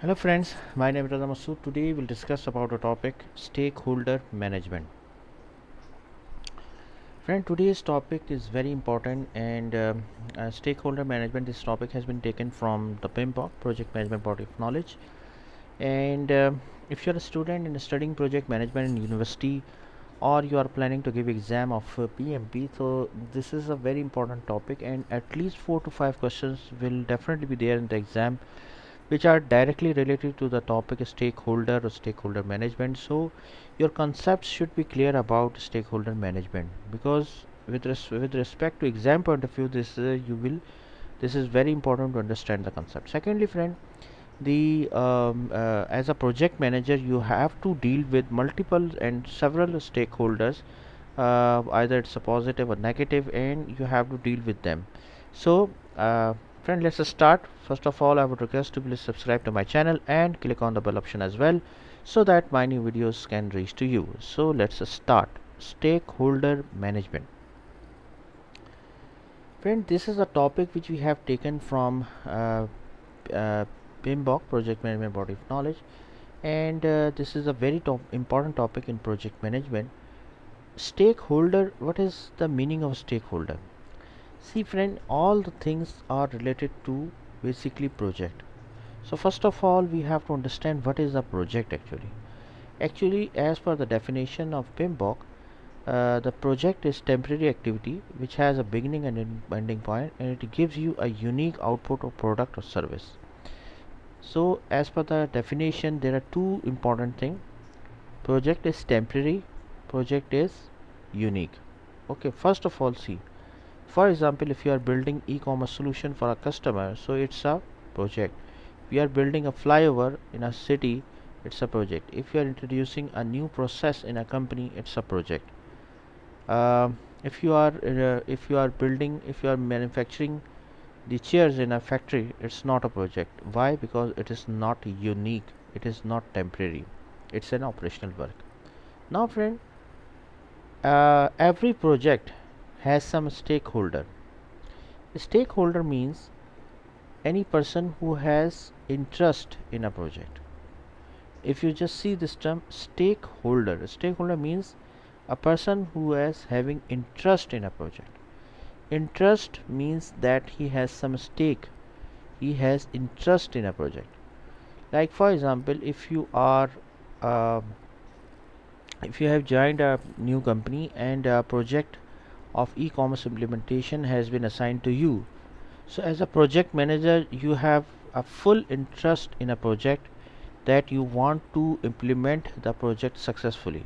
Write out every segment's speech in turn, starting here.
Hello friends, my name is Radha Masood. Today we'll discuss about a topic stakeholder management. Friend, today's topic is very important and stakeholder management. This topic has been taken from the PMBOK Project Management Body of Knowledge. And if you're a student in studying project management in university or you are planning to give exam of PMP, so this is a very important topic and at least 4 to 5 questions will definitely be there in the exam which are directly related to the topic stakeholder or stakeholder management. So your concepts should be clear about stakeholder management, because with respect to exam point of view, this is very important to understand the concept. Secondly, friend, the as a project manager you have to deal with multiple and several stakeholders, either it's a positive or negative, and you have to deal with them. So friend, let's start. First of all, I would request to please subscribe to my channel and click on the bell option as well, so that my new videos can reach to you. So let's start. Stakeholder management. Friend, this is a topic which we have taken from uh, PMBOK Project Management Body of Knowledge, and this is a very important topic in project management. Stakeholder, what is the meaning of stakeholder? See friend, all the things are related to basically project. So first of all, we have to understand what is a project actually. Actually, as per the definition of PMBOK, the project is temporary activity which has a beginning and ending point, and it gives you a unique output of product or service. So as per the definition, there are two important things. Project is temporary, project is unique. Okay, first of all, see, for example, if you are building e-commerce solution for a customer, so it's a project. If you are building a flyover in a city, it's a project. If you are introducing a new process in a company, it's a project. If you are manufacturing the chairs in a factory, it's not a project. Why? Because it is not unique, it is not temporary, it's an operational work. Now friend, every project has some stakeholder. Stakeholder means any person who has interest in a project. If you just see this term stakeholder means a person who is having interest in a project. Interest means that he has some stake, he has interest in a project. Like for example, uh, if you have joined a new company and a project of e-commerce implementation has been assigned to you, so as a project manager you have a full interest in a project, that you want to implement the project successfully.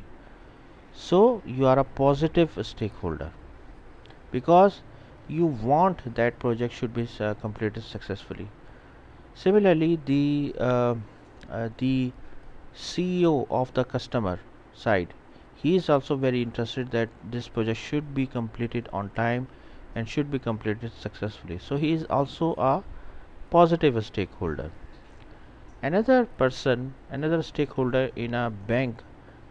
So you are a positive stakeholder, because you want that project should be completed successfully. Similarly, the CEO of the customer side, he is also very interested that this project should be completed on time and should be completed successfully. So he is also a positive stakeholder. Another stakeholder in a bank,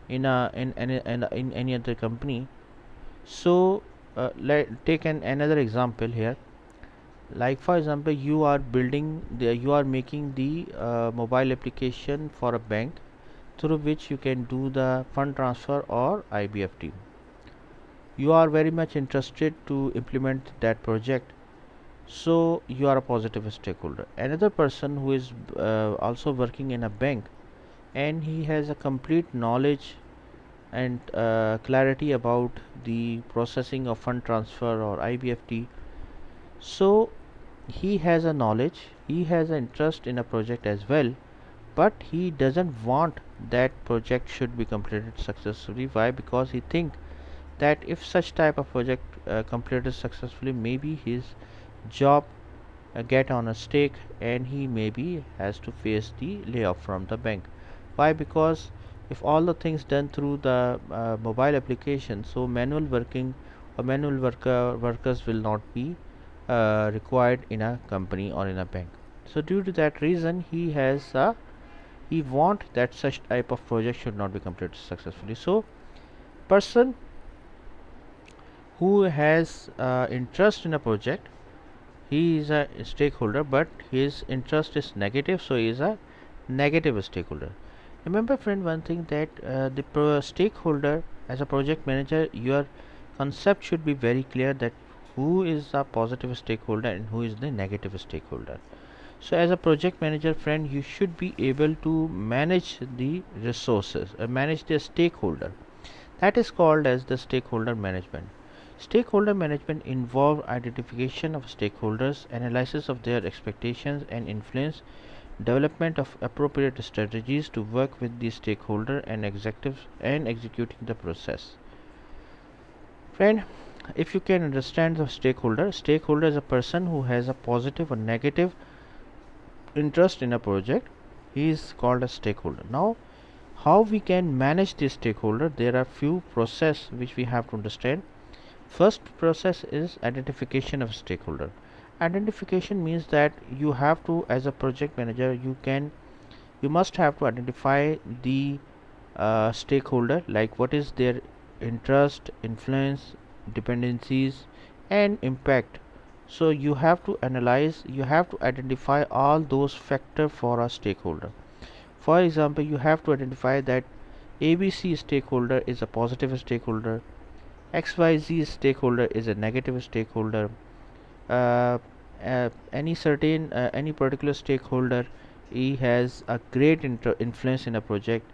in any other company. So take another example here. Like for example, you are making the mobile application for a bank, through which you can do the fund transfer or IBFT. You are very much interested to implement that project, so you are a positive stakeholder. Another person who is also working in a bank, and he has a complete knowledge and clarity about the processing of fund transfer or IBFT. So he has a knowledge, he has an interest in a project as well, but he doesn't want that project should be completed successfully. Why? Because he think that if such type of project completed successfully, maybe his job get on a stake, and he maybe has to face the layoff from the bank. Why? Because if all the things done through the mobile application, so manual working or workers will not be required in a company or in a bank. So due to that reason, he want that such type of project should not be completed successfully. So person who has interest in a project, he is a stakeholder, but his interest is negative, so he is a negative stakeholder. Remember friend one thing, that the stakeholder, as a project manager, your concept should be very clear, that who is a positive stakeholder and who is the negative stakeholder. So as a project manager friend, you should be able to manage the resources, manage the stakeholder. That is called as the stakeholder management. Stakeholder management involves identification of stakeholders, analysis of their expectations and influence, development of appropriate strategies to work with the stakeholder and executives, and executing the process. Friend, if you can understand the stakeholder is a person who has a positive or negative interest in a project. He is called a stakeholder. Now, how we can manage this stakeholder? There are few process which we have to understand. First process is identification of stakeholder. Identification means that you have to, as a project manager, you must have to identify the stakeholder, like what is their interest, influence, dependencies and impact. So you have to analyze, you have to identify all those factors for a stakeholder. For example, you have to identify that ABC stakeholder is a positive stakeholder, XYZ stakeholder is a negative stakeholder, uh, any particular stakeholder, he has a great influence in a project,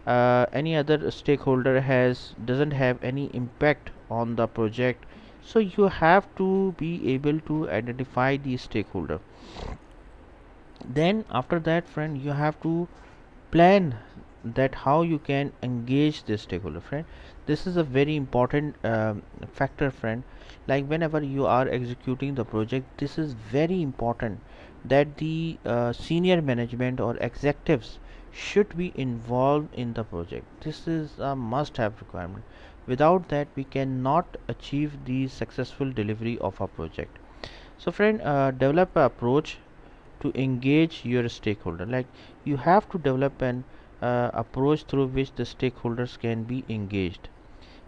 any other stakeholder has doesn't have any impact on the project. So you have to be able to identify the stakeholder. Then after that friend, you have to plan that how you can engage this stakeholder friend. This is a very important factor friend. Like whenever you are executing the project, this is very important that the senior management or executives should be involved in the project. This is a must have requirement. Without that, we cannot achieve the successful delivery of a project. So friend, develop an approach to engage your stakeholder. Like you have to develop an approach through which the stakeholders can be engaged.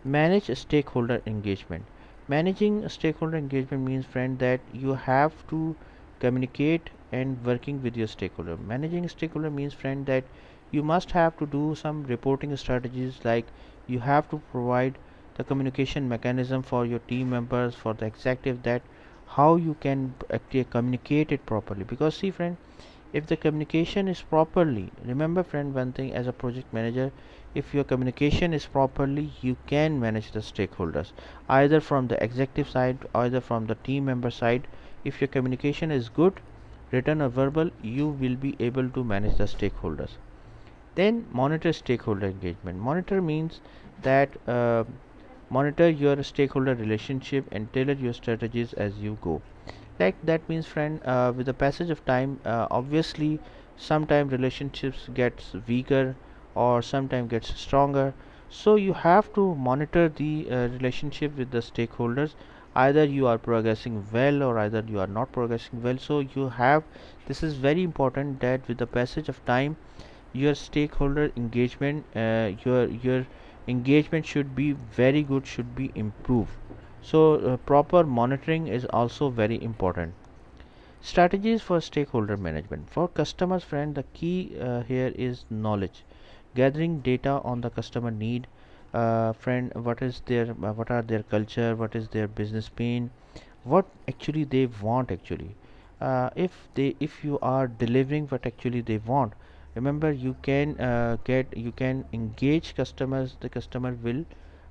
Manage stakeholder engagement. Managing stakeholder engagement means friend that you have to communicate and working with your stakeholder. Managing stakeholder means friend that you must have to do some reporting strategies, like you have to provide the communication mechanism for your team members, for the executive, that how you can actually communicate it properly. Because see friend, if the communication is properly, remember friend one thing, as a project manager, if your communication is properly, you can manage the stakeholders, either from the executive side, either from the team member side. If your communication is good, written or verbal, you will be able to manage the stakeholders. Then monitor stakeholder engagement. Monitor means that monitor your stakeholder relationship and tailor your strategies as you go. Like that means friend, with the passage of time, obviously sometime relationships gets weaker or sometime gets stronger. So you have to monitor the relationship with the stakeholders. Either you are progressing well or either you are not progressing well. So you have, this is very important, that with the passage of time, your stakeholder engagement, your engagement should be very good, should be improved. So proper monitoring is also very important. Strategies for stakeholder management. For customers friend, the key here is knowledge. Gathering data on the customer need, friend, what is their what are their culture, what is their business pain, what actually they want actually. If you are delivering what actually they want, remember you can you can engage customers. The customer will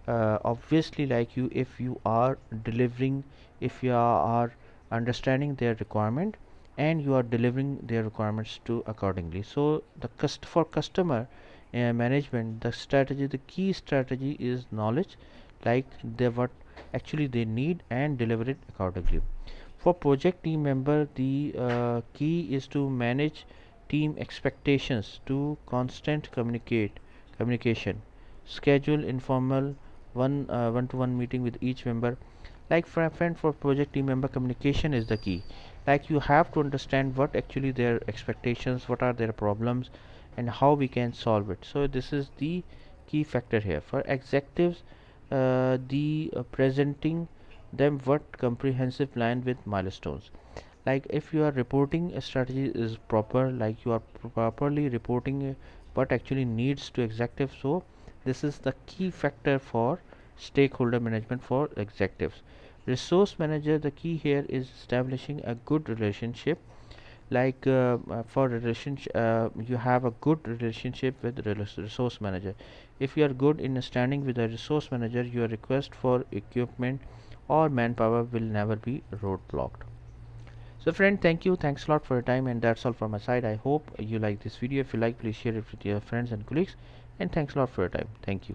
obviously like you if you are delivering, if you are understanding their requirement and you are delivering their requirements to accordingly. So the for customer management, the strategy, the key strategy is knowledge, like they what actually they need and deliver it accordingly. For project team member, the key is to manage team expectations to constant communication, schedule informal one-to-one meeting with each member. Like for a friend, for project team member, communication is the key. Like you have to understand what actually their expectations, what are their problems and how we can solve it. So this is the key factor here. For executives, the presenting them what comprehensive plan with milestones. Like if your reporting strategy is proper, like you are properly reporting what actually needs to executive, so this is the key factor for stakeholder management for executives. Resource manager, the key here is establishing a good relationship, like for relationship, you have a good relationship with resource manager. If you are good in standing with a resource manager, your request for equipment or manpower will never be roadblocked. So friend, thanks a lot for your time, and that's all from my side. I hope you like this video. If you like, please share it with your friends and colleagues, and thanks a lot for your time. Thank you.